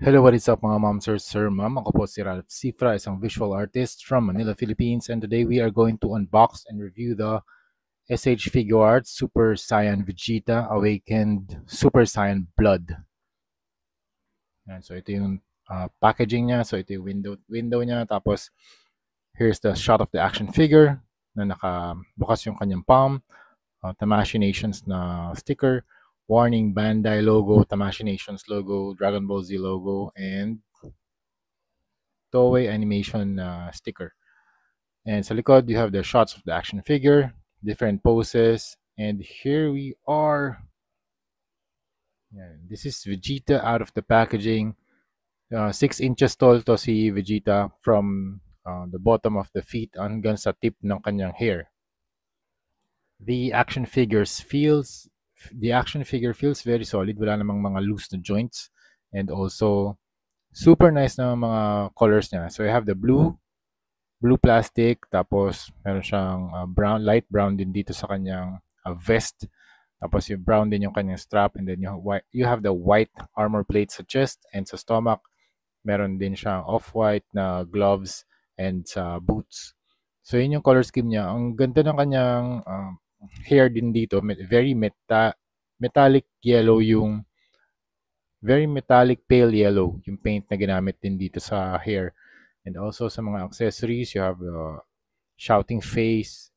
Hello, what is up mga ma'am, sir, ma'am? Ako po si Ralph Cifra, isang visual artist from Manila, Philippines. And today we are going to unbox and review the SH Figuarts Super Saiyan Vegeta Awakened Super Saiyan Blood. Yan, so ito yung packaging niya. So ito yung window niya. Tapos here's the shot of the action figure na nakabukas yung kanyang palm. Tamashii Nations na sticker. Warning Bandai logo, Tamashii Nations logo, Dragon Ball Z logo, and Toei Animation sticker. And sa likod, you have the shots of the action figure, different poses, and here we are. Yeah, this is Vegeta out of the packaging. 6 inches tall to si Vegeta from the bottom of the feet hanggang sa tip ng kanyang hair. The action figure feels very solid. Wala namang mga loose na joints, and also super nice na mga colors niya. So you have the blue plastic, tapos meron siyang brown, light brown din dito sa kanyang vest. Tapos yung brown din yung kanyang strap, and then you have the white armor plate sa chest and sa stomach. Meron din siyang off-white na gloves and sa boots. So yun yung color scheme niya. Ang ganda ng kanyang hair din dito. Very metallic yellow yung very metallic pale yellow yung paint na ginamit din dito sa hair. And also sa mga accessories, you have the shouting face.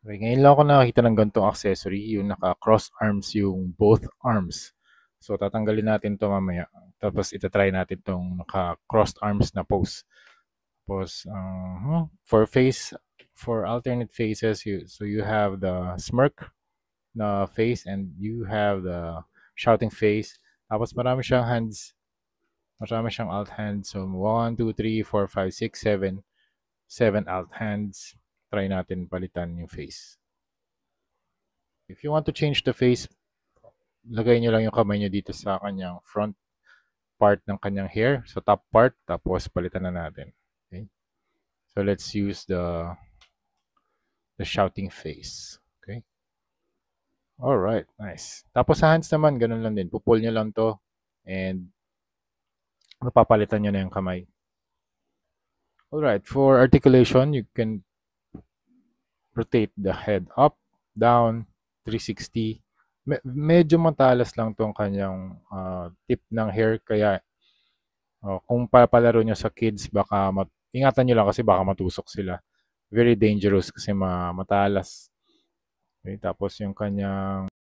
Okay, ngayon lang ako nakakita ng ganitong accessory, yung naka-cross arms yung both arms. So tatanggalin natin to mamaya. Tapos itatry natin tong naka-crossed arms na pose. Tapos for alternate faces, so you have the smirk na face and you have the shouting face. Tapos marami siyang hands. Marami siyang alt hands. So 1, 2, 3, 4, 5, 6, 7. 7 alt hands. Try natin palitan yung face. If you want to change the face, lagay nyo lang yung kamay nyo dito sa kanyang front part ng kanyang hair. So top part. Tapos palitan na natin. Okay? So let's use the shouting face. Okay? Alright, nice. Tapos sa hands naman, ganun lang din. Pupull nyo lang to and mapapalitan nyo na yung kamay. Alright, for articulation, you can rotate the head up, down, 360. Medyo matalas lang tong kanyang tip ng hair. Kaya kung papalaro nyo sa kids, baka ingatan nyo lang kasi baka matusok sila. Very dangerous kasi matalas. Okay, tapos yung kanyang